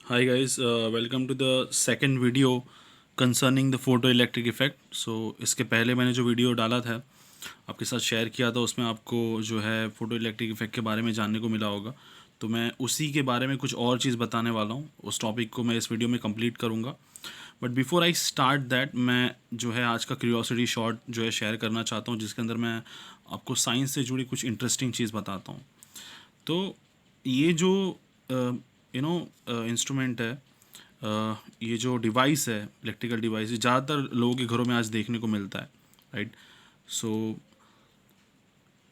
Hi guys, welcome to the second video concerning the photoelectric effect. So इसके पहले मैंने जो वीडियो डाला था आपके साथ शेयर किया था उसमें आपको जो है फोटोइलेक्ट्रिक इफेक्ट के बारे में जानने को मिला होगा। तो मैं उसी के बारे में कुछ और चीज़ बताने वाला हूँ। उस टॉपिक को मैं इस वीडियो में कंप्लीट करूँगा। But before I start that मैं जो है आज का क्यूरियोसिटी शॉर्ट जो है शेयर करना चाहता हूँ, जिसके अंदर मैं आपको साइंस से जुड़ी कुछ इंटरेस्टिंग चीज़ बताता हूँ। तो ये जो इंस्ट्रूमेंट है, ये जो डिवाइस है, इलेक्ट्रिकल डिवाइस, ज़्यादातर लोगों के घरों में आज देखने को मिलता है, राइट। सो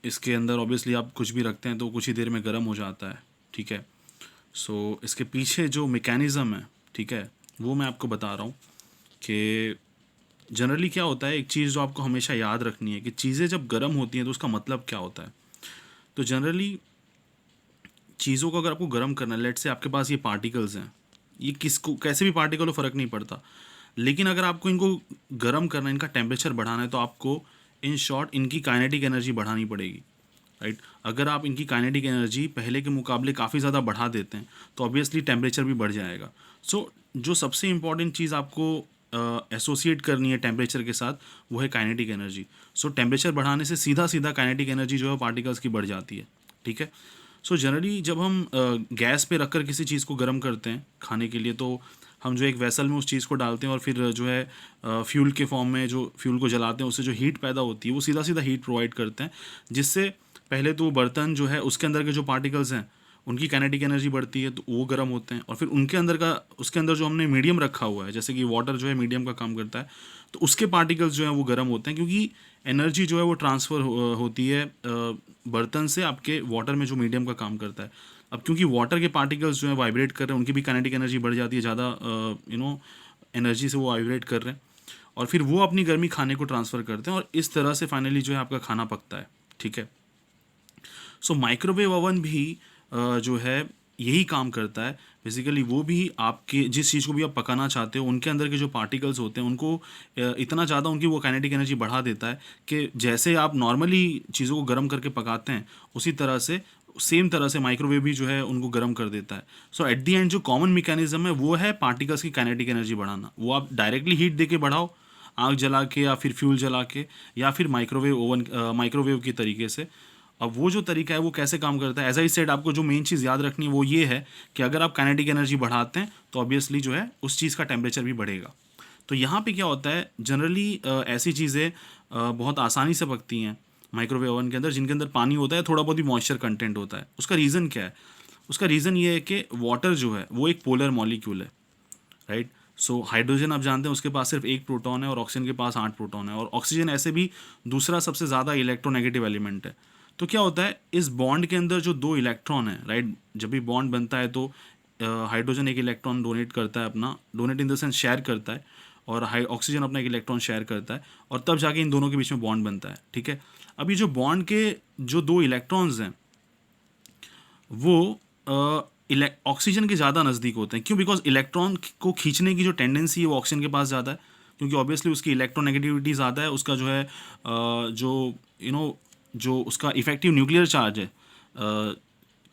इसके अंदर ऑब्वियसली आप कुछ भी रखते हैं तो कुछ ही देर में गर्म हो जाता है, ठीक है। सो इसके पीछे जो मैकेनिज़्म है, ठीक है, वो मैं आपको बता रहा हूँ कि जनरली क्या होता है। एक चीज़ जो आपको हमेशा याद रखनी है कि चीज़ें जब गर्म होती हैं तो उसका मतलब क्या होता है। तो जनरली चीज़ों को अगर आपको गर्म करना है, लेट से आपके पास ये पार्टिकल्स हैं, ये किसको कैसे भी पार्टिकल हो फ़र्क नहीं पड़ता, लेकिन अगर आपको इनको गर्म करना है, इनका टेम्परेचर बढ़ाना है, तो आपको इन शॉर्ट इनकी काइनेटिक एनर्जी बढ़ानी पड़ेगी, राइट। अगर आप इनकी काइनेटिक एनर्जी पहले के मुकाबले काफ़ी ज़्यादा बढ़ा देते हैं तो ऑब्वियसली टेम्परेचर भी बढ़ जाएगा। सो जो सबसे इम्पॉर्टेंट चीज़ आपको एसोसिएट करनी है टेम्परेचर के साथ, वो है काइनेटिक एनर्जी। सो टेम्परेचर बढ़ाने से सीधा सीधा काइनेटिक एनर्जी जो है पार्टिकल्स की बढ़ जाती है, ठीक है। सो जनरली जब हम गैस पे रखकर किसी चीज़ को गर्म करते हैं खाने के लिए, तो हम जो एक वेसल में उस चीज़ को डालते हैं और फिर जो है फ्यूल के फॉर्म में जो फ्यूल को जलाते हैं, उससे जो हीट पैदा होती है वो सीधा सीधा हीट प्रोवाइड करते हैं, जिससे पहले तो वो बर्तन जो है उसके अंदर के जो पार्टिकल्स हैं उनकी काइनेटिक एनर्जी बढ़ती है, तो वो गर्म होते हैं। और फिर उनके अंदर का उसके अंदर जो हमने मीडियम रखा हुआ है, जैसे कि वाटर जो है मीडियम का काम करता है, तो उसके पार्टिकल्स जो हैं वो गर्म होते हैं, क्योंकि एनर्जी जो है वो ट्रांसफ़र होती है बर्तन से आपके वाटर में जो मीडियम का काम करता है। अब क्योंकि वाटर के पार्टिकल्स जो हैं वाइब्रेट कर रहे हैं, उनकी भी काइनेटिक एनर्जी बढ़ जाती है, ज़्यादा एनर्जी से वो वाइब्रेट कर रहे हैं, और फिर वो अपनी गर्मी खाने को ट्रांसफ़र करते हैं, और इस तरह से फाइनली जो है आपका खाना पकता है, ठीक है। सो माइक्रोवेव ओवन भी जो है यही काम करता है। बेसिकली वो भी आपके जिस चीज़ को भी आप पकाना चाहते हो, उनके अंदर के जो पार्टिकल्स होते हैं उनको इतना ज़्यादा उनकी वो काइनेटिक एनर्जी बढ़ा देता है कि जैसे आप नॉर्मली चीज़ों को गर्म करके पकाते हैं, उसी तरह से सेम तरह से माइक्रोवेव भी जो है उनको गर्म कर देता है। सो एट दी एंड जो कॉमन मैकेनिज्म है वो है पार्टिकल्स की काइनेटिक एनर्जी बढ़ाना। वो आप डायरेक्टली हीट दे के बढ़ाओ, आग जला के या फिर फ्यूल जला के, या फिर माइक्रोवेव के तरीके से। अब वो जो तरीका है वो कैसे काम करता है, एज आई सेड, आपको जो मेन चीज़ याद रखनी है वो ये है कि अगर आप काइनेटिक एनर्जी बढ़ाते हैं तो ऑब्वियसली जो है उस चीज़ का टेम्परेचर भी बढ़ेगा। तो यहाँ पे क्या होता है, जनरली ऐसी चीज़ें बहुत आसानी से पकती हैं माइक्रोवेव ओवन के अंदर, जिनके अंदर पानी होता है, थोड़ा बहुत ही मॉइस्चर कंटेंट होता है। उसका रीज़न क्या है? उसका रीज़न ये है कि वाटर जो है वो एक पोलर मॉलिक्यूल है, राइट। सो हाइड्रोजन आप जानते हैं उसके पास सिर्फ एक प्रोटॉन है और ऑक्सीजन के पास 8 प्रोटॉन है, और ऑक्सीजन ऐसे भी दूसरा सबसे ज़्यादा इलेक्ट्रोनेगेटिव एलिमेंट है। तो क्या होता है, इस बॉन्ड के अंदर जो दो इलेक्ट्रॉन है, राइट, जब भी बॉन्ड बनता है तो हाइड्रोजन एक इलेक्ट्रॉन डोनेट करता है, अपना donate in the sense share करता है, और ऑक्सीजन अपना एक इलेक्ट्रॉन शेयर करता है, और तब जाके इन दोनों के बीच में बॉन्ड बनता है, ठीक है। अब ये जो बॉन्ड के जो दो इलेक्ट्रॉन्स हैं वो ऑक्सीजन के ज़्यादा नज़दीक होते हैं। क्यों? बिकॉज इलेक्ट्रॉन को खींचने की जो टेंडेंसी है वो ऑक्सीजन के पास ज़्यादा है, क्योंकि ऑब्वियसली उसकी इलेक्ट्रोनेगेटिविटी ज़्यादा है, उसका जो है जो जो उसका इफेक्टिव न्यूक्लियर चार्ज है,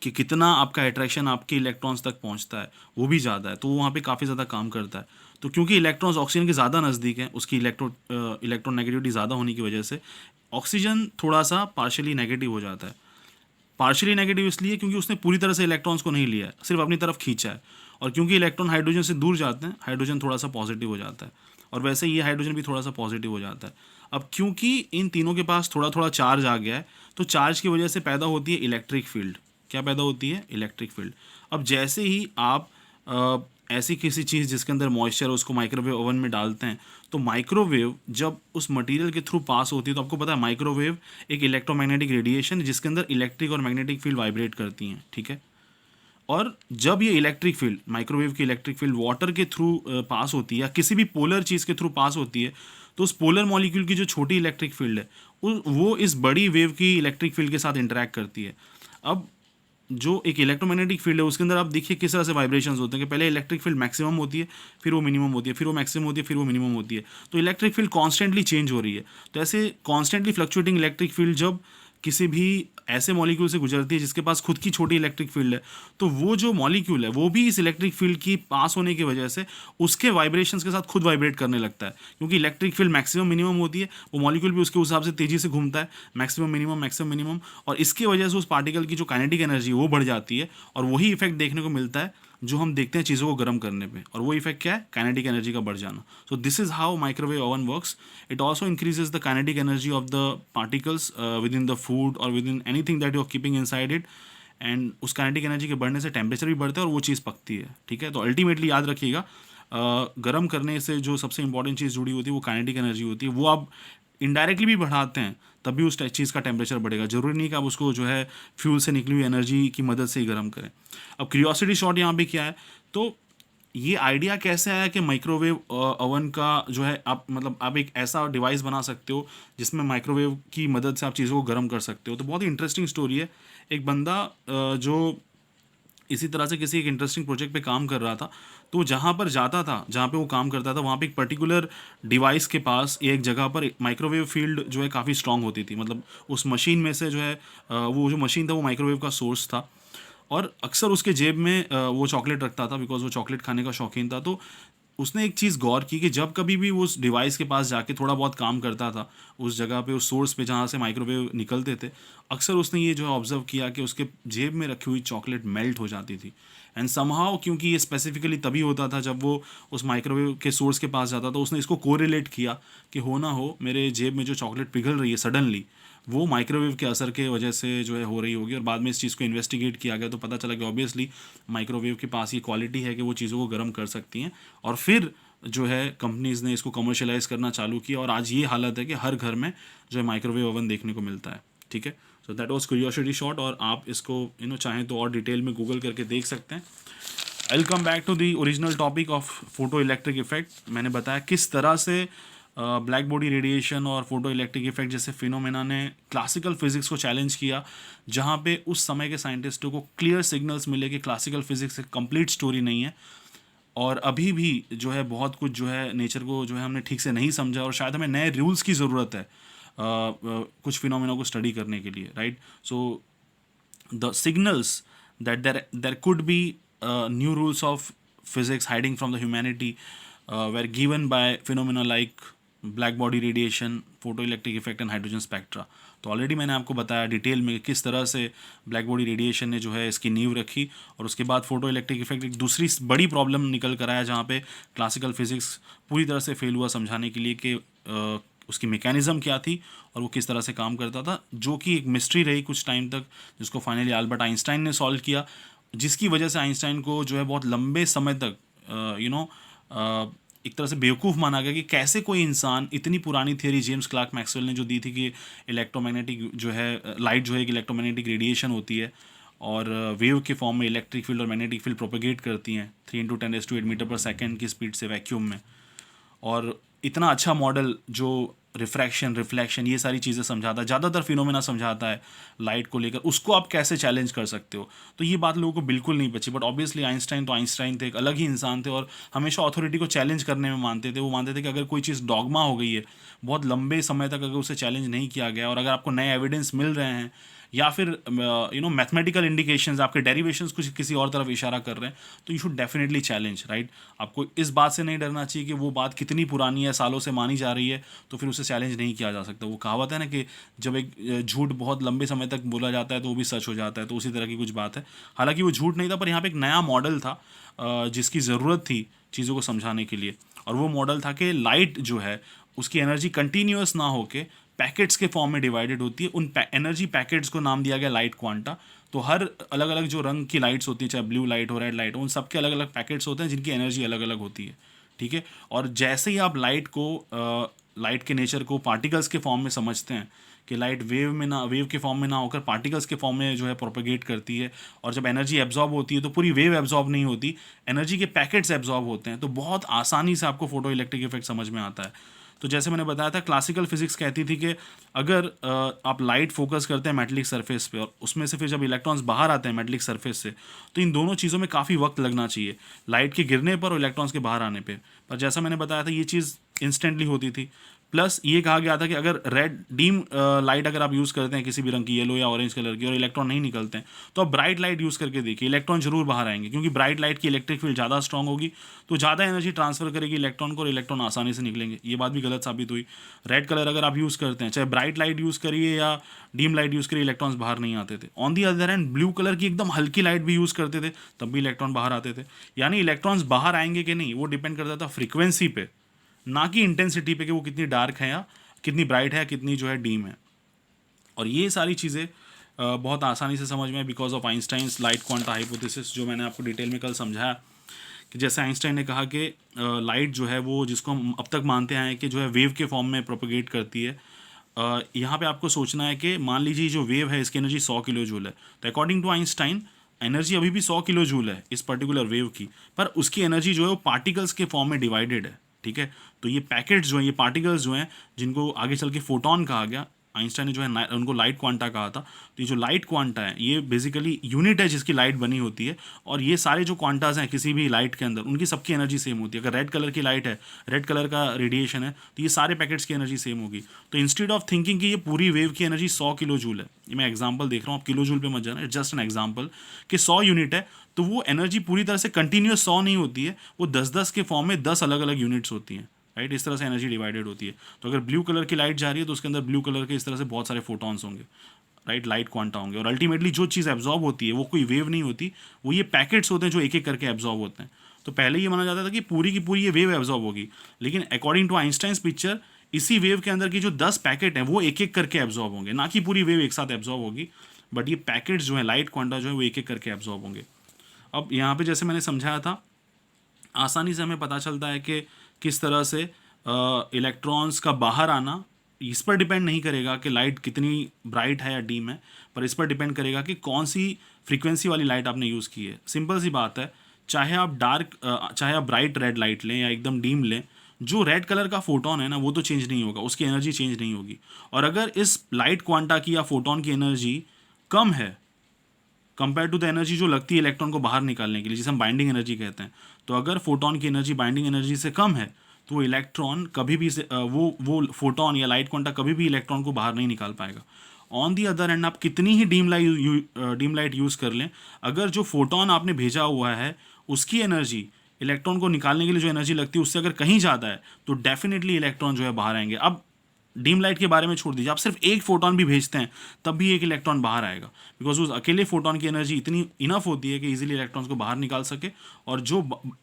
कि कितना आपका अट्रैक्शन आपके इलेक्ट्रॉन्स तक पहुंचता है, वो भी ज़्यादा है, तो वो वहाँ पे काफ़ी ज़्यादा काम करता है। तो क्योंकि इलेक्ट्रॉन्स ऑक्सीजन के ज़्यादा नज़दीक हैं, उसकी इलेक्ट्रोनेगेटिविटी ज़्यादा होने की वजह से ऑक्सीजन थोड़ा सा पार्शियली नेगेटिव हो जाता है। पार्शियली नेगेटिव इसलिए क्योंकि उसने पूरी तरह से इलेक्ट्रॉन्स को नहीं लिया है, सिर्फ अपनी तरफ खींचा है, और क्योंकि इलेक्ट्रॉन हाइड्रोजन से दूर जाते हैं, हाइड्रोजन थोड़ा सा पॉजिटिव हो जाता है, और वैसे ये हाइड्रोजन भी थोड़ा सा पॉजिटिव हो जाता है। अब क्योंकि इन तीनों के पास थोड़ा थोड़ा चार्ज आ गया है, तो चार्ज की वजह से पैदा होती है इलेक्ट्रिक फील्ड। क्या पैदा होती है? Electric field. अब जैसे ही आप ऐसी किसी चीज़ जिसके अंदर मॉइस्चर, उसको माइक्रोवेव ओवन में डालते हैं, तो माइक्रोवेव जब उस मटेरियल के थ्रू पास होती है, तो आपको पता है माइक्रोवेव एक इलेक्ट्रोमैग्नेटिक रेडिएशन जिसके अंदर इलेक्ट्रिक और मैग्नेटिक फील्ड वाइब्रेट करती हैं, ठीक है। और जब ये इलेक्ट्रिक फील्ड, माइक्रोवेव की इलेक्ट्रिक फील्ड वाटर के थ्रू पास होती है या किसी भी पोलर चीज़ के थ्रू पास होती है, तो उस पोलर मॉलिक्यूल की जो छोटी इलेक्ट्रिक फील्ड है वो इस बड़ी वेव की इलेक्ट्रिक फील्ड के साथ इंटरेक्ट करती है। अब जो एक इलेक्ट्रोमैग्नेटिक फील्ड है उसके अंदर आप देखिए किस तरह से वाइब्रेशंस होते हैं, कि पहले इलेक्ट्रिक फील्ड मैक्सिमम होती है, फिर वो मिनिमम होती है, फिर वो मैक्सिमम होती है, फिर वो मिनिमम होती है। तो इलेक्ट्रिक फील्ड कॉन्स्टेंटली चेंज हो रही है। तो ऐसे कॉन्स्टेंटली फ्लक्चुएटिंग इलेक्ट्रिक फील्ड जब किसी भी ऐसे मॉलिक्यूल से गुजरती है जिसके पास खुद की छोटी इलेक्ट्रिक फील्ड है, तो वो जो मॉलिक्यूल है वो भी इस इलेक्ट्रिक फील्ड की पास होने की वजह से उसके वाइब्रेशंस के साथ खुद वाइब्रेट करने लगता है, क्योंकि इलेक्ट्रिक फील्ड मैक्सिमम मिनिमम होती है, वो मॉलिक्यूल भी उसके हिसाब से तेजी से घूमता है, मैक्सिमम मिनिमम, और इसकी वजह से उस पार्टिकल की जो काइनेटिक एनर्जी है वो बढ़ जाती है, और वही इफेक्ट देखने को मिलता है जो हम देखते हैं चीज़ों को गर्म करने पे, और वो इफेक्ट क्या है, काइनेटिक एनर्जी का बढ़ जाना. So this is how microwave oven works. It also increases the kinetic energy of the particles within the food और within anything that you are keeping inside it, and उस kinetic energy के बढ़ने से temperature भी बढ़ता है और वो चीज़ पकती है. ठीक है, तो अल्टीमेटली याद रखिएगा, गर्म करने से जो सबसे इंपॉर्टेंट चीज़ जुड़ी होती है वो काइनेटिक एनर्जी होती है. वो आप इनडायरेक्टली भी बढ़ाते हैं तब भी उस चीज़ का टेम्परेचर बढ़ेगा. जरूरी नहीं कि आप उसको जो है फ्यूल से निकली हुई एनर्जी की मदद से ही गर्म करें. अब क्यूरियोसिटी शॉट यहाँ पे क्या है, तो ये आइडिया कैसे आया कि माइक्रोवेव ओवन का जो है आप एक ऐसा डिवाइस बना सकते हो जिसमें माइक्रोवेव की मदद से आप चीज़ों को गर्म कर सकते हो. तो बहुत ही इंटरेस्टिंग स्टोरी है. एक बंदा जो इसी तरह से किसी एक इंटरेस्टिंग प्रोजेक्ट पे काम कर रहा था, तो जहाँ पर जाता था, जहाँ पे वो काम करता था, वहाँ पे एक पर्टिकुलर डिवाइस के पास एक जगह पर माइक्रोवेव फील्ड जो है काफ़ी स्ट्रांग होती थी. मतलब उस मशीन में से जो है वो जो मशीन था वो माइक्रोवेव का सोर्स था, और अक्सर उसके जेब में वो चॉकलेट रखता था बिकॉज वो चॉकलेट खाने का शौकीन था. तो उसने एक चीज़ गौर की कि जब कभी भी वो उस डिवाइस के पास जाके थोड़ा बहुत काम करता था उस जगह पे, उस सोर्स पे जहाँ से माइक्रोवेव निकलते थे, अक्सर उसने ये जो है ऑब्जर्व किया कि उसके जेब में रखी हुई चॉकलेट मेल्ट हो जाती थी. एंड समहाउ, क्योंकि ये स्पेसिफिकली तभी होता था जब वो उस माइक्रोवेव के सोर्स के पास जाता था, उसने इसको कोरिलेट किया कि हो ना हो मेरे जेब में जो चॉकलेट पिघल रही है सडनली, वो माइक्रोवेव के असर के वजह से जो है हो रही होगी. और बाद में इस चीज़ को इन्वेस्टिगेट किया गया तो पता चला कि ऑब्वियसली माइक्रोवेव के पास ये क्वालिटी है कि वो चीज़ों को गर्म कर सकती हैं. और फिर जो है कंपनीज़ ने इसको कमर्शलाइज करना चालू किया, और आज ये हालत है कि हर घर में जो है माइक्रोवेव ओवन देखने को मिलता है. ठीक है, so that was curiosity shot, और आप इसको चाहें तो और डिटेल में गूगल करके देख सकते हैं. I will come back to the original topic of photoelectric effect. मैंने बताया किस तरह से ब्लैक बॉडी रेडिएशन और फोटो इलेक्ट्रिक इफेक्ट जैसे फिनोमेना ने क्लासिकल फिजिक्स को चैलेंज किया, जहाँ पे उस समय के साइंटिस्टों को क्लियर सिग्नल्स मिले कि क्लासिकल फिजिक्स एक कंप्लीट स्टोरी नहीं है, और अभी भी जो है बहुत कुछ जो है नेचर को जो है हमने ठीक से नहीं समझा, और शायद हमें नए रूल्स की ज़रूरत है कुछ फिनोमेना को स्टडी करने के लिए. Right, so the signals that there could be new rules of physics hiding from the humanity were given by phenomena like black body radiation, photoelectric effect and hydrogen spectra. तो already मैंने आपको बताया detail में किस तरह से black body radiation ने जो है इसकी नींव रखी, और उसके बाद फोटो इलेक्ट्रिक इफेक्ट एक दूसरी बड़ी प्रॉब्लम निकल कर आया जहाँ पे क्लासिकल फिजिक्स पूरी तरह से फेल हुआ समझाने के लिए कि उसकी मैकेनिज़्म क्या थी और वो किस तरह से काम करता था, जो कि एक मिस्ट्री रही कुछ टाइम तक, जिसको फाइनली अल्बर्ट आइंस्टाइन ने सॉल्व किया, जिसकी वजह से आइंस्टाइन को जो है बहुत लंबे समय तक एक तरह से बेवकूफ़ माना गया कि कैसे कोई इंसान इतनी पुरानी थियरी जेम्स क्लार्क मैक्सवेल ने जो दी थी कि इलेक्ट्रोमैग्नेटिक जो है लाइट जो है कि इलेक्ट्रोमैग्नेटिक रेडिएशन होती है और वेव के फॉर्म में इलेक्ट्रिक फील्ड और मैग्नेटिक फील्ड प्रोपेगेट करती हैं 3 × 10⁻⁸ मीटर पर सेकेंड की स्पीड से वैक्यूम में, और इतना अच्छा मॉडल जो रिफ्रैक्शन रिफ्लेक्शन ये सारी चीज़ें समझाता है, ज़्यादातर फिनोमेना समझाता है लाइट को लेकर, उसको आप कैसे चैलेंज कर सकते हो. तो ये बात लोगों को बिल्कुल नहीं बची. बट ऑब्वियसली आइंस्टाइन थे, एक अलग ही इंसान थे, और हमेशा अथॉरिटी को चैलेंज करने में मानते थे. वो मानते थे कि अगर कोई चीज़ डॉगमा हो गई है, बहुत लंबे समय तक अगर उसे चैलेंज नहीं किया गया, और अगर आपको नए एविडेंस मिल रहे हैं या फिर मैथमेटिकल इंडिकेशंस, आपके डेरिवेशंस कुछ किसी और तरफ इशारा कर रहे हैं, तो you should definitely challenge. Right, आपको इस बात से नहीं डरना चाहिए कि वो बात कितनी पुरानी है, सालों से मानी जा रही है, तो फिर उसे चैलेंज नहीं किया जा सकता. वो कहावत है ना कि जब एक झूठ बहुत लंबे समय तक बोला जाता है तो वो भी सच हो जाता है, तो उसी तरह की कुछ बात है. हालांकि वो झूठ नहीं था, पर यहाँ पे एक नया मॉडल था जिसकी ज़रूरत थी चीज़ों को समझाने के लिए, और वो मॉडल था कि लाइट जो है उसकी एनर्जी कंटिन्यूअस ना होके पैकेट्स के फॉर्म में डिवाइडेड होती है. उन एनर्जी पैकेट्स को नाम दिया गया लाइट क्वांटा. तो हर अलग अलग जो रंग की लाइट्स होती है, चाहे ब्लू लाइट हो रेड लाइट हो, उन सब के अलग अलग पैकेट्स होते हैं जिनकी एनर्जी अलग अलग होती है. ठीक है, और जैसे ही आप लाइट के नेचर को पार्टिकल्स के फॉर्म में समझते हैं कि लाइट वेव के फॉर्म में ना होकर पार्टिकल्स के फॉर्म में जो है प्रोपेगेट करती है, और जब एनर्जी एब्जॉर्ब होती है तो पूरी वेव एब्जॉर्ब नहीं होती, एनर्जी के पैकेट्स एब्जॉर्ब होते हैं, तो बहुत आसानी से आपको फोटो इलेक्ट्रिक इफेक्ट समझ में आता है. तो जैसे मैंने बताया था, क्लासिकल फिजिक्स कहती थी कि अगर आप लाइट फोकस करते हैं मेटलिक सरफेस पे, और उसमें से फिर जब इलेक्ट्रॉन्स बाहर आते हैं मेटलिक सरफेस से, तो इन दोनों चीज़ों में काफ़ी वक्त लगना चाहिए, लाइट के गिरने पर और इलेक्ट्रॉन्स के बाहर आने पे. पर जैसा मैंने बताया था, ये चीज़ इंस्टेंटली होती थी. प्लस ये कहा गया था कि अगर रेड डीम लाइट अगर आप यूज़ करते हैं किसी भी रंग की, येलो या ऑरेंज कलर की, और इलेक्ट्रॉन नहीं निकलते हैं, तो आप ब्राइट लाइट यूज़ करके देखिए, इलेक्ट्रॉन जरूर बाहर आएंगे, क्योंकि ब्राइट लाइट की इलेक्ट्रिक फील्ड ज़्यादा स्ट्रॉन्ग होगी, तो ज़्यादा एनर्जी ट्रांसफर करेगी इलेक्ट्रॉन को, और इलेक्ट्रॉन आसानी से निकलेंगे। ये बात भी गलत साबित हुई। रेड कलर अगर आप यूज़ करते हैं, चाहे ब्राइट लाइट यूज़ करिए या डीम लाइट यूज़ करिए, इलेक्ट्रॉन्स बाहर नहीं आते थे। On the other hand blue colour की एकदम हल्की लाइट भी यूज़ करते थे, तब भी इलेक्ट्रॉन बाहर आते थे। यानी इलेक्ट्रॉन्स बाहर आएंगे कि नहीं, वो डिपेंड करता था फ्रीक्वेंसी पे, ना कि इंटेंसिटी पे, कि वो कितनी डार्क है या कितनी ब्राइट है, कितनी जो है डीम है। और ये सारी चीज़ें बहुत आसानी से समझ में, because of Einstein's light quanta hypothesis, जो मैंने आपको डिटेल में कल समझाया कि जैसे आइंस्टाइन ने कहा कि लाइट जो है वो, जिसको हम अब तक मानते हैं कि जो है वेव के फॉर्म में प्रोपोगेट करती है। यहाँ पे आपको सोचना है कि मान लीजिए जो वेव है इसकी एनर्जी 100 किलो जूल है, तो अकॉर्डिंग टू आइंस्टाइन एनर्जी अभी भी 100 किलो जूल है इस पर्टिकुलर वेव की, पर उसकी एनर्जी जो है वो पार्टिकल्स के फॉर्म में डिवाइडेड है। ठीक है, तो ये पैकेट्स जो हैं, ये पार्टिकल्स जो हैं, जिनको आगे चल के फोटोन कहा गया, आइंस्टाइन ने जो है उनको लाइट क्वांटा कहा था। तो ये जो लाइट क्वांटा है ये बेसिकली यूनिट है जिसकी लाइट बनी होती है, और ये सारे जो क्वांटाज हैं किसी भी लाइट के अंदर, उनकी सबकी एनर्जी सेम होती है। अगर रेड कलर की लाइट है, रेड कलर का रेडिएशन है, तो ये सारे पैकेट्स की एनर्जी सेम होगी। तो इंस्टेड ऑफ थिंकिंग कि ये पूरी वेव की एनर्जी 100 किलो जूल है, ये मैं एग्जाम्पल देख रहा हूँ, आप किलो जूल पे मत जाना, इट्स जस्ट एन एग्जाम्पल कि 100 यूनिट है, तो वो एनर्जी पूरी तरह से कंटिन्यूस 100 नहीं होती है, वो 10-10 के फॉर्म में 10 अलग अलग यूनिट्स होती हैं। राइट, इस तरह से एनर्जी डिवाइडेड होती है। तो अगर ब्लू कलर की लाइट जा रही है तो उसके अंदर ब्लू कलर के इस तरह से बहुत सारे फोटॉन्स होंगे, राइट, लाइट क्वांटा होंगे, और अल्टीमेटली जो चीज़ एब्जॉर्ब होती है वो कोई वेव नहीं होती, वो ये पैकेट्स होते हैं जो एक एक करके एब्जॉर्ब होते हैं। तो पहले ये माना जाता था कि पूरी की पूरी ये वेव एब्जॉर्ब होगी, लेकिन अकॉर्डिंग टू आइंस्टाइंस पिक्चर, इसी वेव के अंदर की जो 10 पैकेट हैं वो एक एक करके एब्जॉर्ब होंगे, ना कि पूरी वेव एक साथ एब्जॉर्ब होगी, बट ये पैकेट्स जो है लाइट क्वांटा जो है वो एक एक करके एब्जॉर्ब होंगे। अब यहाँ पे जैसे मैंने समझाया था, आसानी से हमें पता चलता है कि किस तरह से इलेक्ट्रॉन्स का बाहर आना इस पर डिपेंड नहीं करेगा कि लाइट कितनी ब्राइट है या डीम है, पर इस पर डिपेंड करेगा कि कौन सी फ्रीक्वेंसी वाली लाइट आपने यूज़ की है। सिंपल सी बात है, चाहे आप ब्राइट रेड लाइट लें या एकदम डीम लें, जो रेड कलर का फोटोन है ना वो तो चेंज नहीं होगा, उसकी एनर्जी चेंज नहीं होगी। और अगर इस लाइट क्वांटा की या फोटोन की एनर्जी कम है कंपेयर टू द एनर्जी जो लगती है इलेक्ट्रॉन को बाहर निकालने के लिए, जिसे हम बाइंडिंग एनर्जी कहते हैं, तो अगर फोटोन की एनर्जी बाइंडिंग एनर्जी से कम है, तो वो इलेक्ट्रॉन कभी भी वो फोटोन या लाइट क्वांटा कभी भी इलेक्ट्रॉन को बाहर नहीं निकाल पाएगा। ऑन दी अदर एंड आप कितनी ही डीम लाइट यूज़ कर लें, अगर जो फोटोन आपने भेजा हुआ है उसकी एनर्जी इलेक्ट्रॉन को निकालने के लिए जो एनर्जी लगती है उससे अगर कहीं ज़्यादा है, तो डेफिनेटली इलेक्ट्रॉन जो है बाहर आएंगे। अब डीम लाइट के बारे में छोड़ दीजिए, आप सिर्फ एक फोटोन भी भेजते हैं तब भी एक इलेक्ट्रॉन बाहर आएगा, बिकॉज उस अकेले फोटोन की एनर्जी इतनी इनफ होती है कि इजीली इलेक्ट्रॉन्स को बाहर निकाल सके, और जो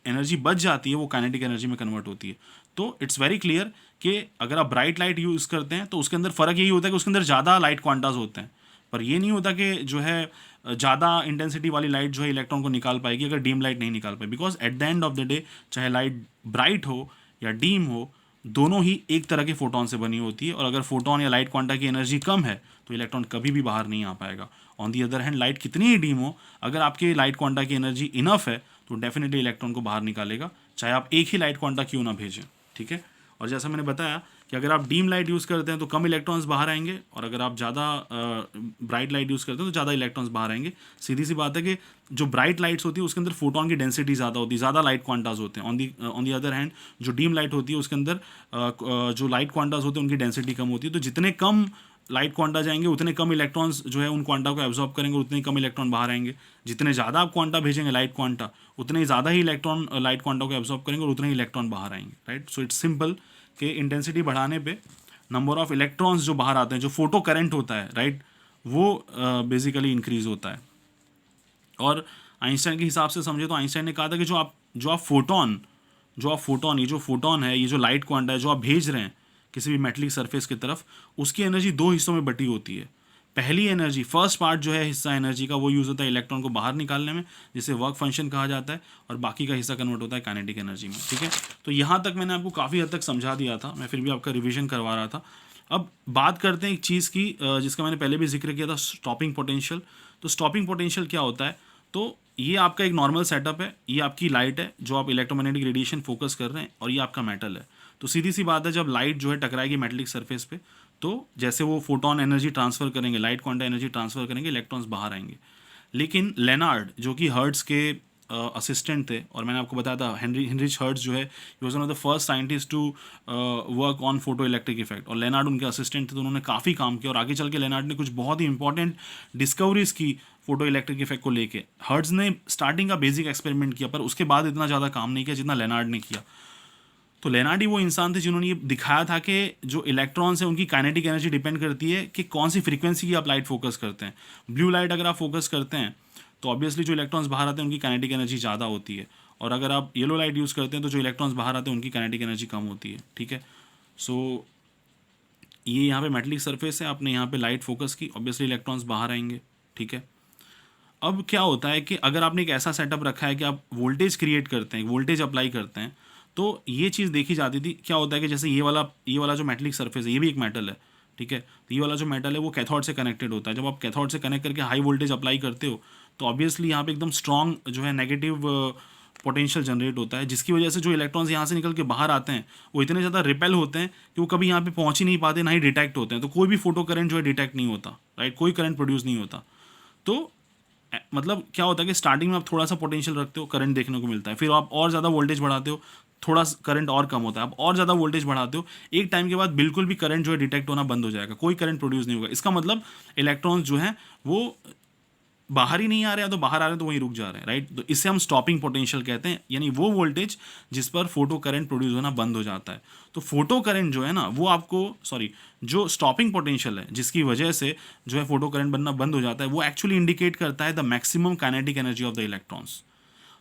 एनर्जी बच जाती है वो काइनेटिक एनर्जी में कन्वर्ट होती है। तो इट्स वेरी क्लियर कि अगर आप ब्राइट लाइट यूज़ करते हैं तो उसके अंदर फ़र्क यही होता है कि उसके अंदर ज़्यादा लाइट क्वांटाज होते हैं, पर ये नहीं होता कि जो है ज़्यादा इंटेंसिटी वाली लाइट जो है इलेक्ट्रॉन को निकाल पाएगी अगर डीम लाइट नहीं निकाल पाए, because at the end of the day चाहे लाइट ब्राइट हो या डीम हो, दोनों ही एक तरह के फोटोन से बनी होती है, और अगर फोटोन या लाइट क्वांटा की एनर्जी कम है तो इलेक्ट्रॉन कभी भी बाहर नहीं आ पाएगा। On the other hand light कितनी ही डीम हो, अगर आपके लाइट क्वांटा की एनर्जी इनफ है तो डेफिनेटली इलेक्ट्रॉन को बाहर निकालेगा, चाहे आप एक ही लाइट क्वांटा क्यों ना भेजें। ठीक है, और जैसा मैंने बताया कि अगर आप डीम लाइट यूज़ करते हैं तो कम इलेक्ट्रॉन्स बाहर आएंगे, और अगर आप ज़्यादा ब्राइट लाइट यूज़ करते हैं तो ज़्यादा इलेक्ट्रॉन्स बाहर आएंगे। सीधी सी बात है कि जो ब्राइट लाइट्स होती है उसके अंदर फोटोन की डेंसिटी ज़्यादा होती है, ज़्यादा लाइट क्वांटाज होते हैं। ऑन दी अदर हैंड जो डीम लाइट होती है उसके अंदर जो लाइट क्वांटाज होते हैं उनकी डेंसिटी कम होती है, तो जितने कम लाइट क्वांटा जाएंगे उतने कम इलेक्ट्रॉन्स जो है उन क्वांटा को एब्जॉर्ब करेंगे, उतने कम इलेक्ट्रॉन बाहर आएंगे। जितने ज़्यादा आप क्वांटा भेजेंगे लाइट क्वांटा, उतने ही ज़्यादा ही इलेक्ट्रॉन लाइट क्वांटा को एब्जॉर्ब करेंगे और उतने ही इलेक्ट्रॉन बाहर आएंगे। राइट, सो इट्स सिंपल कि इंटेंसिटी बढ़ाने पे नंबर ऑफ इलेक्ट्रॉन्स जो बाहर आते हैं, जो फोटो करंट होता है, राइट, वो बेसिकली इंक्रीज होता है। और आइंस्टाइन के हिसाब से समझे तो आइंस्टाइन ने कहा था कि जो आप फोटोन ये जो फोटोन है, ये जो लाइट क्वांटा है जो आप भेज रहे हैं किसी भी मेटलिक सरफेस की तरफ, उसकी एनर्जी दो हिस्सों में बटी होती है। पहली एनर्जी, फर्स्ट पार्ट जो है हिस्सा एनर्जी का, वो यूज़ होता है इलेक्ट्रॉन को बाहर निकालने में, जिसे वर्क फंक्शन कहा जाता है, और बाकी का हिस्सा कन्वर्ट होता है काइनेटिक एनर्जी में। ठीक है, तो यहाँ तक मैंने आपको काफ़ी हद तक समझा दिया था, मैं फिर भी आपका रिवीजन करवा रहा था। अब बात करते हैं एक चीज़ की जिसका मैंने पहले भी जिक्र किया था, स्टॉपिंग पोटेंशियल। तो स्टॉपिंग पोटेंशियल क्या होता है? तो ये आपका एक नॉर्मल सेटअप है, ये आपकी लाइट है जो आप इलेक्ट्रोमैग्नेटिक रेडिएशन फोकस कर रहे हैं, और ये आपका मेटल है। तो सीधी सी बात है, जब लाइट जो है टकराएगी मेटलिक सरफेस पे, तो जैसे वो फोटोन एनर्जी ट्रांसफ़र करेंगे, लाइट क्वांटा एनर्जी ट्रांसफ़र करेंगे, इलेक्ट्रॉन्स बाहर आएंगे। लेकिन लेनार्ड जो कि हर्ट्ज़ के असिस्टेंट थे, और मैंने आपको बताया था हेनरिच हर्ट्ज जो है, he was one of the first scientist to work on photoelectric effect, और लेनार्ड उनके असिस्टेंट थे, तो उन्होंने काफ़ी काम किया और आगे चल के लेनार्ड ने कुछ बहुत ही इंपॉर्टेंट डिस्कवरीज की फोटो इलेक्ट्रिक इफेक्ट को लेके। हर्ट्ज ने स्टार्टिंग का बेसिक एक्सपेरिमेंट किया, पर उसके बाद इतना ज़्यादा काम नहीं किया जितना लेनार्ड ने किया। तो लेनार्ड ही वो इंसान थे जिन्होंने ये दिखाया था कि जो इलेक्ट्रॉन्स है उनकी काइनेटिक एनर्जी डिपेंड करती है कि कौन सी फ्रीक्वेंसी की आप लाइट फोकस करते हैं। ब्लू लाइट अगर आप फोकस करते हैं तो ऑब्वियसली जो इलेक्ट्रॉन्स बाहर आते हैं उनकी काइनेटिक एनर्जी ज़्यादा होती है, और अगर आप येलो लाइट यूज़ करते हैं तो जो इलेक्ट्रॉन्स बाहर आते हैं उनकी काइनेटिक एनर्जी कम होती है। ठीक है, सो ये यहाँ पे मेटलिक सरफेस है, आपने यहाँ पे लाइट फोकस की, ऑब्वियसली इलेक्ट्रॉन्स बाहर आएंगे। ठीक है, अब क्या होता है कि अगर आपने एक ऐसा सेटअप रखा है कि आप वोल्टेज क्रिएट करते हैं, वोल्टेज अप्लाई करते हैं, तो ये चीज़ देखी जाती थी। क्या होता है कि जैसे ये वाला जो मेटलिक सरफेस है, ये भी एक मेटल है। ठीक है, तो ये वाला जो मेटल है वो कैथोड से कनेक्टेड होता है। जब आप कैथोड से कनेक्ट करके हाई वोल्टेज अप्लाई करते हो तो ऑब्वियसली यहाँ पे एकदम स्ट्रॉन्ग जो है नेगेटिव पोटेंशियल जनरेट होता है, जिसकी वजह से जो इलेक्ट्रॉन्स यहाँ से निकल के बाहर आते हैं वो इतने ज़्यादा रिपेल होते हैं कि वो कभी यहाँ पे पहुँच ही नहीं पाते, ना ही डिटेक्ट होते हैं। तो कोई भी फोटो करंट जो है डिटेक्ट नहीं होता, राइट, कोई करंट प्रोड्यूस नहीं होता। तो मतलब क्या होता है कि स्टार्टिंग में आप थोड़ा सा पोटेंशियल रखते हो, करंट देखने को मिलता है, फिर आप और ज़्यादा वोल्टेज बढ़ाते हो, थोड़ा करंट और कम होता है, आप और ज़्यादा वोल्टेज बढ़ाते हो, एक टाइम के बाद बिल्कुल भी करंट जो है डिटेक्ट होना बंद हो जाएगा, कोई करंट प्रोड्यूस नहीं होगा। इसका मतलब इलेक्ट्रॉन्स जो हैं वो बाहर ही नहीं आ रहे हैं, तो बाहर आ रहे हैं तो वहीं रुक जा रहे हैं, राइट। तो इससे हम स्टॉपिंग पोटेंशियल कहते हैं, यानी वो वोल्टेज जिस पर फोटो करंट प्रोड्यूस होना बंद हो जाता है। तो फोटो करंट जो है ना वो आपको जो स्टॉपिंग पोटेंशियल है जिसकी वजह से जो है फोटो करंट बनना बंद हो जाता है, वो एक्चुअली इंडिकेट करता है the maximum kinetic energy of the electrons.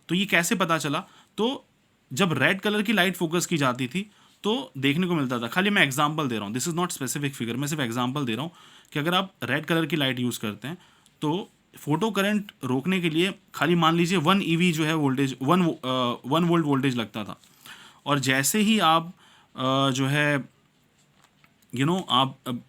तो ये कैसे पता चला? तो जब रेड कलर की लाइट फोकस की जाती थी तो देखने को मिलता था, खाली मैं एग्जांपल दे रहा हूँ, this is not specific figure, मैं सिर्फ एग्जांपल दे रहा हूँ कि अगर आप रेड कलर की लाइट यूज़ करते हैं तो फोटो करंट रोकने के लिए खाली मान लीजिए 1 EV जो है वोल्टेज 1 वोल्ट वोल्टेज लगता था, और जैसे ही आप जो है आप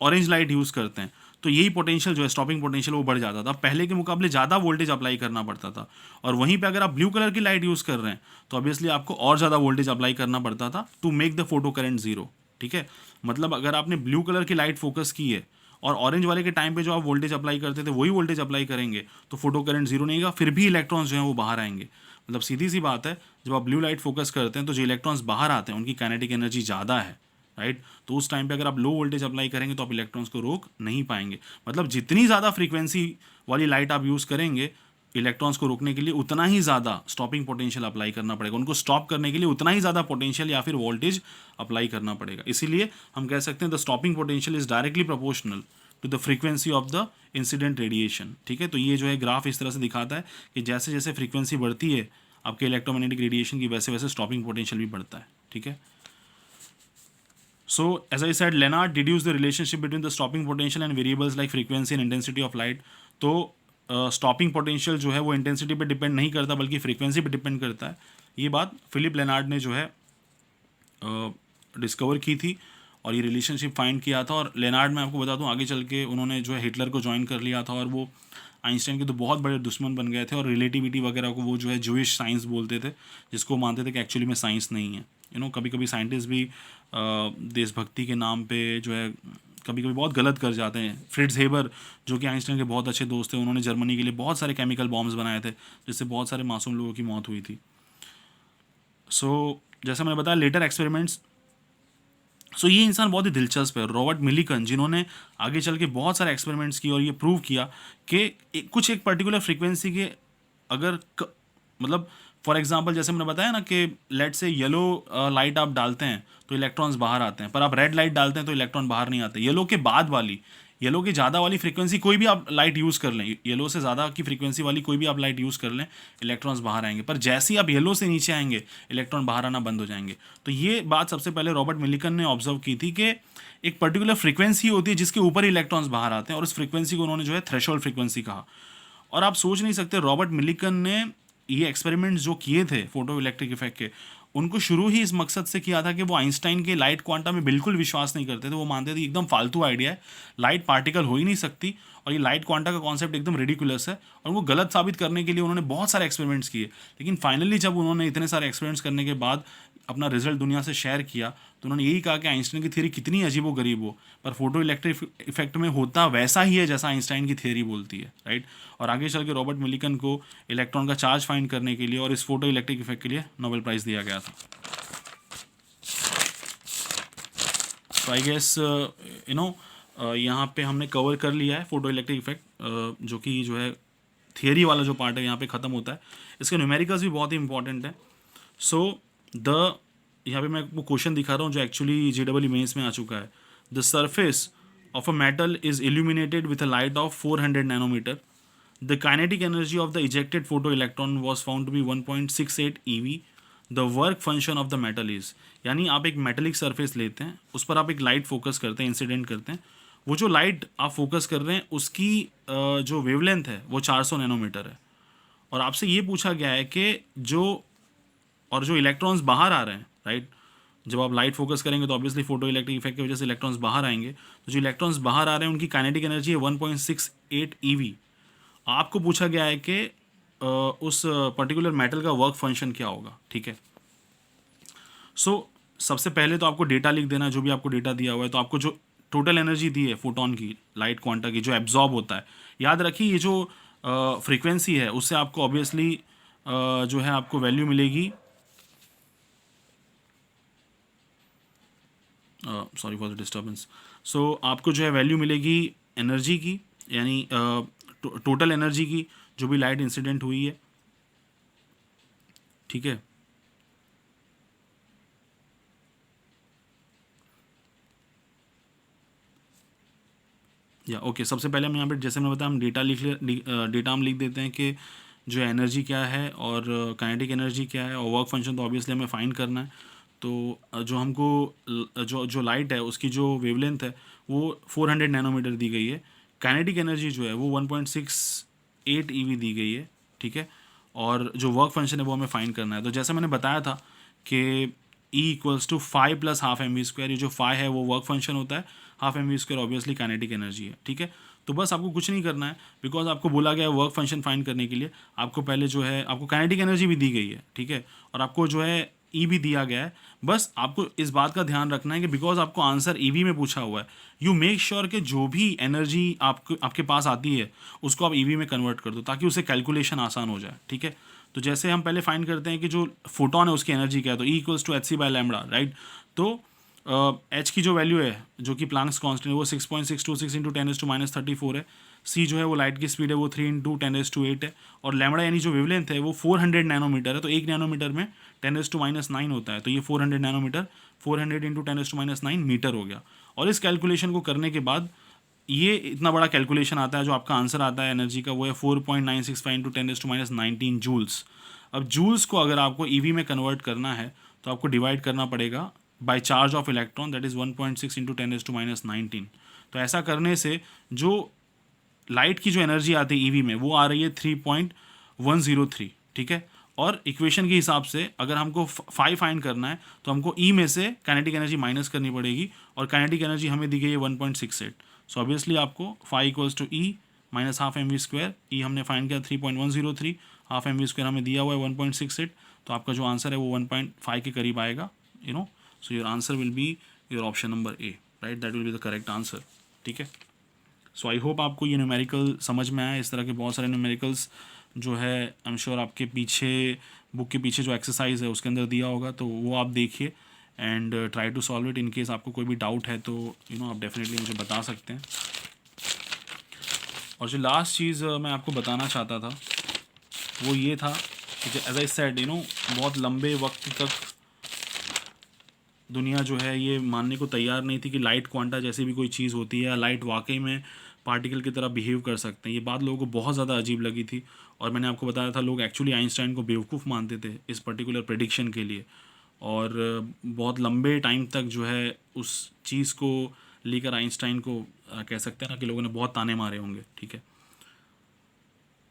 ऑरेंज लाइट यूज़ करते हैं तो यही पोटेंशियल जो है स्टॉपिंग पोटेंशियल वो बढ़ जाता था, पहले के मुकाबले ज़्यादा वोल्टेज अप्लाई करना पड़ता था। और वहीं पे अगर आप ब्लू कलर की लाइट यूज़ कर रहे हैं तो ऑब्वियसली आपको और ज़्यादा वोल्टेज अप्लाई करना पड़ता था to make the photo current zero. ठीक है, मतलब अगर आपने ब्लू कलर की लाइट फोकस की है और ऑरेंज वाले के टाइम पे जो आप वोल्टेज अप्लाई करते थे वही वोल्टेज अप्लाई करेंगे तो फोटो करंट जीरो नहीं होगा, फिर भी इलेक्ट्रॉन्स जो हैं वो बाहर आएंगे। मतलब सीधी सी बात है, जब आप ब्लू लाइट फोकस करते हैं तो जो इलेक्ट्रॉन्स बाहर आते हैं उनकी काइनेटिक एनर्जी ज़्यादा है, राइट। तो उस टाइम पे अगर आप लो वोल्टेज अप्लाई करेंगे तो आप इलेक्ट्रॉन्स को रोक नहीं पाएंगे। मतलब जितनी ज़्यादा फ्रीक्वेंसी वाली लाइट आप यूज़ करेंगे इलेक्ट्रॉन्स को रोकने के लिए उतना ही ज़्यादा स्टॉपिंग पोटेंशियल अप्लाई करना पड़ेगा, उनको स्टॉप करने के लिए उतना ही ज़्यादा पोटेंशियल या फिर वोल्टेज अप्लाई करना पड़ेगा। इसीलिए हम कह सकते हैं the stopping potential is directly proportional to the frequency of the incident radiation. ठीक है, तो ये जो है ग्राफ इस तरह से दिखाता है कि जैसे जैसे फ्रीक्वेंसी बढ़ती है आपके इलेक्ट्रोमैग्नेटिक रेडिएशन की, वैसे वैसे स्टॉपिंग पोटेंशियल भी बढ़ता है। ठीक है, so as I said, Lenard deduced the relationship between the stopping potential and variables like frequency and intensity of light। तो स्टॉपिंग पोटेंशियल जो है वो इंटेंसिटी पे डिपेंड नहीं करता बल्कि फ्रीक्वेंसी पे डिपेंड करता है। ये बात फिलिप लेनार्ड ने जो है डिस्कवर की थी और ये रिलेशनशिप फाइंड किया था। और लेनार्ड, मैं आपको बता दूं, आगे चल के उन्होंने जो है हिटलर को ज्वाइन कर लिया था और वो आइंस्टाइन के तो बहुत बड़े दुश्मन बन गए थे, और रिलेटिविटी वगैरह को वो जो है जूइश साइंस बोलते थे, जिसको मानते थे कि एक्चुअली में साइंस नहीं है। कभी कभी साइंटिस्ट भी देशभक्ति के नाम पे जो है कभी कभी बहुत गलत कर जाते हैं। फ्रिट्ज हेबर जो कि आइंस्टाइन के बहुत अच्छे दोस्त थे, उन्होंने जर्मनी के लिए बहुत सारे केमिकल बॉम्ब्स बनाए थे जिससे बहुत सारे मासूम लोगों की मौत हुई थी। जैसा मैंने बताया लेटर एक्सपेरिमेंट्स, ये इंसान बहुत ही दिलचस्प है, रॉबर्ट मिलिकन, जिन्होंने आगे चल के बहुत सारे एक्सपेरिमेंट्स किए और ये प्रूव किया कि एक पर्टिकुलर फ्रीक्वेंसी के अगर मतलब फॉर एग्जांपल जैसे मैंने बताया ना कि लेट से येलो लाइट आप डालते हैं तो इलेक्ट्रॉन्स बाहर आते हैं, पर आप रेड लाइट डालते हैं तो इलेक्ट्रॉन बाहर नहीं आते। येलो के बाद वाली, येलो की ज़्यादा वाली फ्रीक्वेंसी कोई भी आप लाइट यूज़ कर लें, येलो से ज़्यादा की फ्रीक्वेंसी वाली कोई भी आप लाइट यूज़ कर लें, इलेक्ट्रॉन्स बाहर आएंगे। पर जैसे ही आप येलो से नीचे आएंगे इलेक्ट्रॉन बाहर आना बंद हो जाएंगे। तो ये बात सबसे पहले रॉबर्ट मिलिकन ने ऑब्जर्व की थी कि एक पर्टिकुलर फ्रीक्वेंसी होती है जिसके ऊपर इलेक्ट्रॉन्स बाहर आते हैं, और उस फ्रीक्वेंसी को उन्होंने जो है थ्रेशोल्ड फ्रीक्वेंसी कहा। और आप सोच नहीं सकते, रॉबर्ट मिलिकन ने ये एक्सपेरिमेंट्स जो किए थे फोटो इलेक्ट्रिक इफेक्ट के, उनको शुरू ही इस मकसद से किया था कि वो आइंस्टाइन के लाइट क्वांटा में बिल्कुल विश्वास नहीं करते थे। वो मानते थे एकदम फालतू आइडिया है, लाइट पार्टिकल हो ही नहीं सकती, और ये लाइट क्वांटा का कॉन्सेप्ट एकदम रेडिकुलस है, और वो गलत साबित करने के लिए उन्होंने बहुत सारे एक्सपेरिमेंट्स किए, लेकिन फाइनली जब उन्होंने इतने सारे एक्सपेरिमेंट्स करने के बाद अपना रिजल्ट दुनिया से शेयर किया तो उन्होंने यही कहा कि आइंस्टाइन की थ्योरी कितनी अजीबो गरीब हो, पर फोटो इलेक्ट्रिक इफेक्ट में होता वैसा ही है जैसा आइंस्टाइन की थ्योरी बोलती है, राइट। और आगे चल के रॉबर्ट मिलिकन को इलेक्ट्रॉन का चार्ज फाइंड करने के लिए और इस फोटो इलेक्ट्रिक इफेक्ट के लिए नोबेल प्राइज़ दिया गया था। तो आई गेस यहाँ पे हमने कवर कर लिया है फोटो इलेक्ट्रिक इफेक्ट, जो कि जो है थियरी वाला जो पार्ट है यहाँ पे ख़त्म होता है। इसके न्यूमेरिकल्स भी बहुत ही इंपॉर्टेंट है। सो यहाँ पे मैं आपको क्वेश्चन दिखा रहा हूँ जो एक्चुअली JEE मेंस में आ चुका है। The surface of a metal is illuminated with a light of 400 nanometre. The kinetic energy of the ejected photoelectron was found to be 1.68 EV। The work function of the metal is, यानी आप एक metallic surface लेते हैं, उस पर आप एक light focus करते हैं, इंसिडेंट करते हैं, वो जो लाइट आप फोकस कर रहे हैं उसकी जो वेवलेंथ है वो 400 नैनोमीटर है। और आपसे ये पूछा गया है कि जो इलेक्ट्रॉन्स बाहर आ रहे हैं, राइट, जब आप लाइट फोकस करेंगे तो ऑब्वियसली फोटो इलेक्ट्रिक इफेक्ट की वजह से इलेक्ट्रॉन्स बाहर आएंगे, तो जो इलेक्ट्रॉन्स बाहर आ रहे हैं उनकी काइनेटिक एनर्जी है 1.68 EV। आपको पूछा गया है कि उस पर्टिकुलर मेटल का वर्क फंक्शन क्या होगा, ठीक है। सो सबसे पहले तो आपको डेटा लिख देना, जो भी आपको डेटा दिया हुआ है। तो आपको जो टोटल एनर्जी दी है फोटोन की, लाइट क्वांटा की, जो एब्जॉर्ब होता है, याद रखिए ये जो फ्रीक्वेंसी है उससे आपको ऑब्वियसली जो है आपको वैल्यू मिलेगी, सॉरी फॉर द डिस्टर्बेंस। सो आपको जो है वैल्यू मिलेगी एनर्जी की, यानी टोटल एनर्जी की जो भी लाइट इंसिडेंट हुई है, ठीक है। या ओके, सबसे पहले हम यहाँ पे जैसे मैं बताया हम डेटा हम लिख देते हैं कि जो एनर्जी क्या है और काइनेटिक एनर्जी क्या है, और वर्क फंक्शन तो ऑब्वियसली हमें फाइंड करना है। तो जो हमको जो लाइट है उसकी जो वेवलेंथ है वो 400 नैनोमीटर दी गई है। काइनेटिक एनर्जी जो है वो 1.68 EV दी गई है, ठीक है। और जो वर्क फंक्शन है वो हमें फाइंड करना है। तो जैसे मैंने बताया था कि E = 5 + ½ mv², ये जो 5 है वो वर्क फंक्शन होता है, ½ mv² ऑब्वियसली काइनेटिक एनर्जी है, ठीक है। तो बस आपको कुछ नहीं करना है, बिकॉज आपको बोला गया है वर्क फंक्शन फाइंड करने के लिए आपको पहले जो है आपको काइनेटिक एनर्जी भी दी गई है, ठीक है, और आपको जो है ई भी दिया गया है। बस आपको इस बात का ध्यान रखना है कि बिकॉज आपको आंसर ईवी में पूछा हुआ है, यू मेक श्योर कि जो भी एनर्जी आपके पास आती है उसको आप ईवी में कन्वर्ट कर दो, ताकि उससे कैलकुलेशन आसान हो जाए, ठीक है। तो जैसे हम पहले फाइंड करते हैं कि जो फोटोन है उसकी एनर्जी क्या है, तो E = hc/λ, राइट। तो एच की जो वैल्यू है जो कि प्लांक्स कांस्टेंट है वो 6.626 × 10⁻34 है। सी जो है वो लाइट की स्पीड है वो 3 × 10⁸ है। और लैम्बडा यानी जो वेवलेंथ है वो 400 नैनोमीटर है। तो 1 नैनोमीटर में 10⁻9 होता है, तो ये 400 नैनोमीटर 400 × 10⁻9 मीटर हो गया। और इस कैलकुलेशन को करने के बाद ये इतना बड़ा कैलकुलेशन आता है, जो आपका आंसर आता है एनर्जी का वो है 4.965 × 10⁻19 जूल्स। अब जूल्स को अगर आपको ईवी में कन्वर्ट करना है तो आपको डिवाइड करना पड़ेगा by charge of electron, that is 1.6 × 10⁻19। तो ऐसा करने से जो लाइट की जो एनर्जी आती है ईवी में वो आ रही है 3.103, ठीक है। और इक्वेशन के हिसाब से अगर हमको 5 फाइंड करना है तो हमको ई में से काइनेटिक एनर्जी माइनस करनी पड़ेगी, और काइनेटिक एनर्जी हमें दी गई है 1.68। सो ऑब्वियसली आपको 5 = E - ½ mv²। ई हमने फाइंड किया 3.103, ½ mv² हमें दिया हुआ है 1.68, तो आपका जो आंसर है वो 1.5 के करीब आएगा, you know. So your answer will be your option number A, right, that will be the correct answer, ठीक है। सो आई होप आपको ये न्यूमेरिकल समझ में आया। इस तरह के बहुत सारे न्यूमेरिकल्स जो है आई एम श्योर आपके पीछे बुक के पीछे जो एक्सरसाइज है उसके अंदर दिया होगा, तो वो आप देखिए and try to solve it. In case आपको कोई भी डाउट है तो आप डेफिनेटली मुझे बता सकते हैं। और जो लास्ट चीज़ मैं आपको बताना चाहता था वो ये था कि एज आई सेड बहुत लंबे वक्त तक दुनिया जो है ये मानने को तैयार नहीं थी कि लाइट क्वांटा जैसी भी कोई चीज़ होती है या लाइट वाकई में पार्टिकल की तरह बिहेव कर सकते हैं। ये बात लोगों को बहुत ज़्यादा अजीब लगी थी, और मैंने आपको बताया था लोग एक्चुअली आइंस्टाइन को बेवकूफ़ मानते थे इस पर्टिकुलर प्रेडिक्शन के लिए, और बहुत लंबे टाइम तक जो है उस चीज़ को लेकर आइंस्टाइन को कह सकते हैं ना कि लोगों ने बहुत ताने मारे होंगे, ठीक है।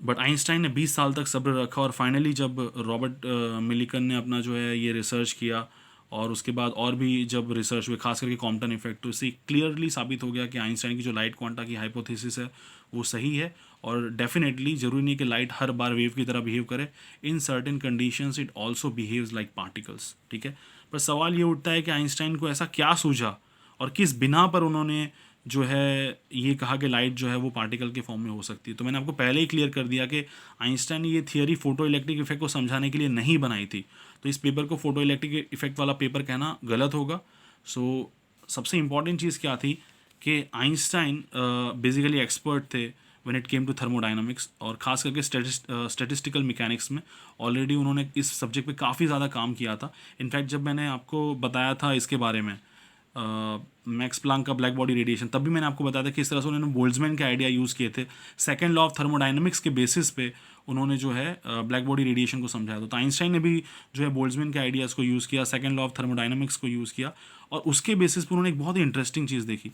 बट आइंस्टाइन ने 20 साल तक सब्र रखा, और फाइनली जब रॉबर्ट मिलिकन ने अपना जो है ये रिसर्च किया और उसके बाद और भी जब रिसर्च हुई, खास करके कॉम्पटन इफेक्ट, तो इससे क्लियरली साबित हो गया कि आइंस्टाइन की जो लाइट क्वांटा की हाइपोथेसिस है वो सही है। और डेफिनेटली ज़रूरी नहीं कि लाइट हर बार वेव की तरह बिहेव करे, in certain conditions it also behaves like particles, ठीक है। पर सवाल ये उठता है कि आइंस्टाइन को ऐसा क्या सूझा और किस बिना पर उन्होंने जो है ये कहा कि लाइट जो है वो पार्टिकल के फॉर्म में हो सकती है। तो मैंने आपको पहले ही क्लियर कर दिया कि आइंस्टाइन ने ये थियरी फोटो इलेक्ट्रिक इफेक्ट को समझाने के लिए नहीं बनाई थी, तो इस पेपर को फोटो इलेक्ट्रिक इफेक्ट वाला पेपर कहना गलत होगा। सो सबसे इंपॉर्टेंट चीज़ क्या थी कि आइंस्टाइन बेसिकली एक्सपर्ट थे when it came to thermodynamics, और ख़ास करके स्टैटिस्टिकल मैकेनिक्स में ऑलरेडी उन्होंने इस सब्जेक्ट पे काफ़ी ज़्यादा काम किया था। इनफैक्ट जब मैंने आपको बताया था इसके बारे में मैक्स प्लांक का ब्लैक बॉडी रेडिएशन, तब भी मैंने आपको बताया था कि इस तरह से उन्होंने बोल्ट्जमैन के आइडिया यूज़ किए थे। सेकंड लॉ ऑफ थर्मोडाइनमिक्स के बेसिस पे उन्होंने जो है ब्लैक बॉडी रेडिएशन को समझाया था। तो आइंस्टाइन ने भी जो है बोल्ट्जमैन के आइडियाज़ को यूज़ किया, सेकंड लॉ ऑफ थर्मोडाइनमिक्स को यूज़ किया, और उसके बेसिस पर उन्होंने एक बहुत ही इंटरेस्टिंग चीज़ देखी।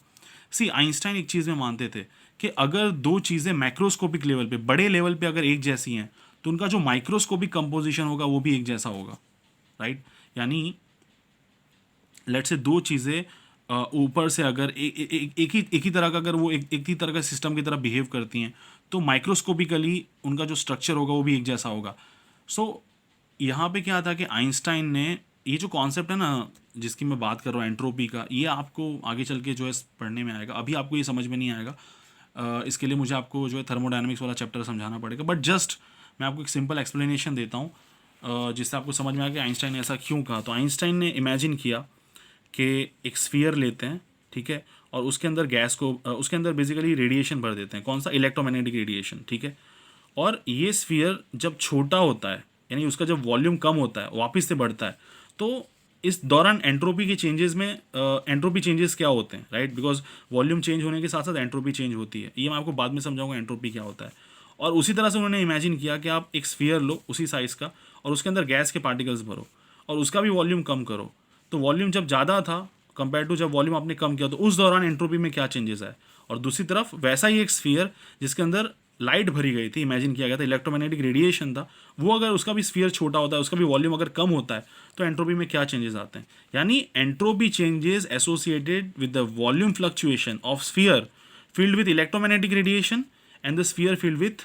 सी आइंस्टाइन एक चीज़ में मानते थे कि अगर दो चीज़ें मैक्रोस्कोपिक लेवल पे, बड़े लेवल पे अगर एक जैसी हैं, तो उनका जो माइक्रोस्कोपिक कंपोजिशन होगा वो भी एक जैसा होगा, राइट। यानी लेट्स से दो चीज़ें ऊपर से अगर एक ही तरह का, अगर वो एक ही तरह का सिस्टम की तरह बिहेव करती हैं, तो माइक्रोस्कोपिकली उनका जो स्ट्रक्चर होगा वो भी एक जैसा होगा। सो यहाँ पे क्या था कि आइंस्टाइन ने ये जो कॉन्सेप्ट है ना जिसकी मैं बात कर रहा हूँ एंट्रोपी का, ये आपको आगे चल के जो है पढ़ने में आएगा, अभी आपको ये समझ में नहीं आएगा। इसके लिए मुझे आपको जो है थर्मोडायनेमिक्स वाला चैप्टर समझाना पड़ेगा, बट जस्ट मैं आपको एक सिंपल एक्सप्लेनेशन देता हूँ जिससे आपको समझ में आया कि आइंस्टाइन ने ऐसा क्यों कहा। तो आइंस्टाइन ने इमेजिन किया कि एक स्फीयर लेते हैं, ठीक है, और उसके अंदर गैस को उसके अंदर बेसिकली रेडिएशन भर देते हैं, कौन सा, इलेक्ट्रोमैग्नेटिक रेडिएशन, ठीक है। और ये स्फीयर जब छोटा होता है, यानी उसका जब वॉल्यूम कम होता है, वापस से बढ़ता है, तो इस दौरान एंट्रोपी के चेंजेस में एंट्रोपी चेंजेस क्या होते हैं, राइट, बिकॉज वॉल्यूम चेंज होने के साथ साथ एंट्रोपी चेंज होती है। ये मैं आपको बाद में समझाऊंगा एंट्रोपी क्या होता है। और उसी तरह से उन्होंने इमेजिन किया कि आप एक स्फीयर लो उसी साइज़ का, और उसके अंदर गैस के पार्टिकल्स भरो, और उसका भी वॉल्यूम कम करो। तो वॉल्यूम जब ज़्यादा था कंपेयर टू जब वॉल्यूम आपने कम किया, तो उस दौरान एंट्रोपी में क्या चेंजेस आए। और दूसरी तरफ वैसा ही एक स्फीयर जिसके अंदर लाइट भरी गई थी, इमेजिन किया गया था, इलेक्ट्रोमैग्नेटिक रेडिएशन था, वो अगर उसका भी स्फीयर छोटा होता है, उसका भी वॉल्यूम अगर कम होता है, तो एंट्रोपी में क्या चेंजेस आते हैं। यानी entropy changes associated with the volume fluctuation of sphere filled with electromagnetic radiation and the sphere filled with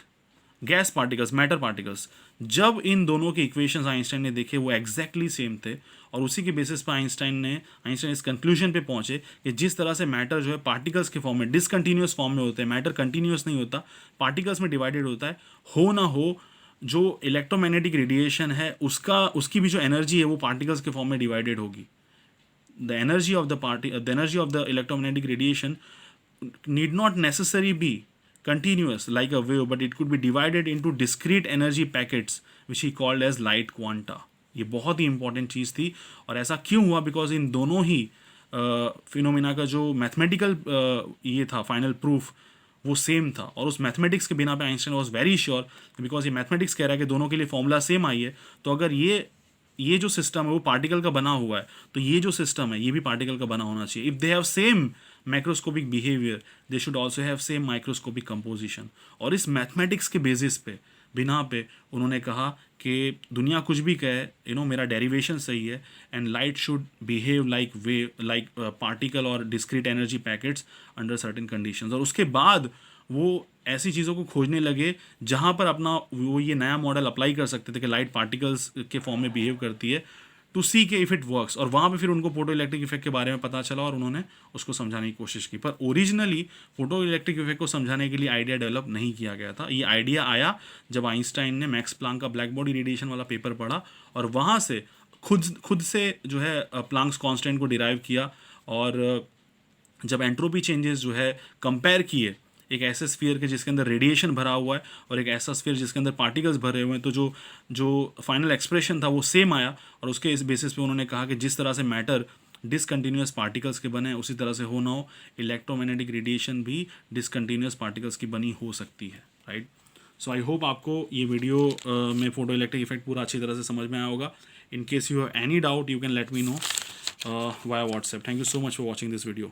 gas particles, matter particles. जब इन दोनों के इक्वेशंस आइंस्टाइन ने देखे वो एग्जैक्टली सेम थे, और उसी के बेसिस पर आइंस्टाइन इस कंक्लूजन पे पहुंचे कि जिस तरह से मैटर जो है पार्टिकल्स के फॉर्म में, डिसकंटिन्यूस फॉर्म में होते हैं, मैटर कंटिन्यूस नहीं होता, पार्टिकल्स में डिवाइडेड होता है, हो ना हो जो इलेक्ट्रोमैग्नेटिक रेडिएशन है उसकी भी जो एनर्जी है वो पार्टिकल्स के फॉर्म में डिवाइडेड होगी। The energy of the electromagnetic radiation need not necessarily be continuous like a wave, but it could be divided into discrete energy packets which he called as light quanta। ये बहुत ही important चीज़ थी। और ऐसा क्यों हुआ, because in दोनों ही phenomena का जो मैथमेटिकल ये था फाइनल प्रूफ वो सेम था, और उस मैथमेटिक्स के बिना पे Einstein was very sure, because ये मैथमेटिक्स कह रहा है कि दोनों के लिए फॉर्मूला सेम आई है, तो अगर ये जो सिस्टम है वो पार्टिकल का बना हुआ है, तो ये जो सिस्टम है ये भी पार्टिकल का बना होना चाहिए। If they have same macroscopic behaviour they should also have same microscopic composition. और इस मैथमेटिक्स के बेसिस पे बिना पे उन्होंने कहा कि दुनिया कुछ भी कहे, मेरा डेरिवेशन सही है, and light should behave like wave, like particle और discrete energy packets under certain conditions. और उसके बाद वो ऐसी चीज़ों को खोजने लगे जहाँ पर अपना वो ये नया मॉडल अप्लाई कर सकते थे कि लाइट पार्टिकल्स के फॉर्म में बिहेव करती है, टू सी के इफ़ इट वर्क्स। और वहाँ पे फिर उनको फोटो इलेक्ट्रिक इफेक्ट के बारे में पता चला और उन्होंने उसको समझाने की कोशिश की। पर ओरिजिनली फोटो इलेक्ट्रिक इफेक्ट को समझाने के लिए आइडिया डेवलप नहीं किया गया था। ये आइडिया आया जब आइंस्टाइन ने मैक्स प्लांक का ब्लैक बॉडी रेडिएशन वाला पेपर पढ़ा, और वहाँ से खुद से जो है प्लांक्स कॉन्स्टेंट को डिराइव किया, और जब एंट्रोपी चेंजेस जो है कंपेयर किए एक ऐसे स्फीयर के जिसके अंदर रेडिएशन भरा हुआ है और एक ऐसा स्फीयर जिसके अंदर पार्टिकल्स भरे हुए हैं, तो जो फाइनल एक्सप्रेशन था वो सेम आया। और उसके इस बेसिस पे उन्होंने कहा कि जिस तरह से मैटर डिसकंटिन्यूस पार्टिकल्स के बने उसी तरह से हो ना हो इलेक्ट्रोमैग्नेटिक रेडिएशन भी डिसकंटिन्यूस पार्टिकल्स की बनी हो सकती है, राइट। सो आई होप आपको ये वीडियो में फोटो इलेक्ट्रिक इफेक्ट पूरा अच्छी तरह से समझ में आया होगा। In case you have any doubt you can let me know via WhatsApp. Thank you so much for watching this video.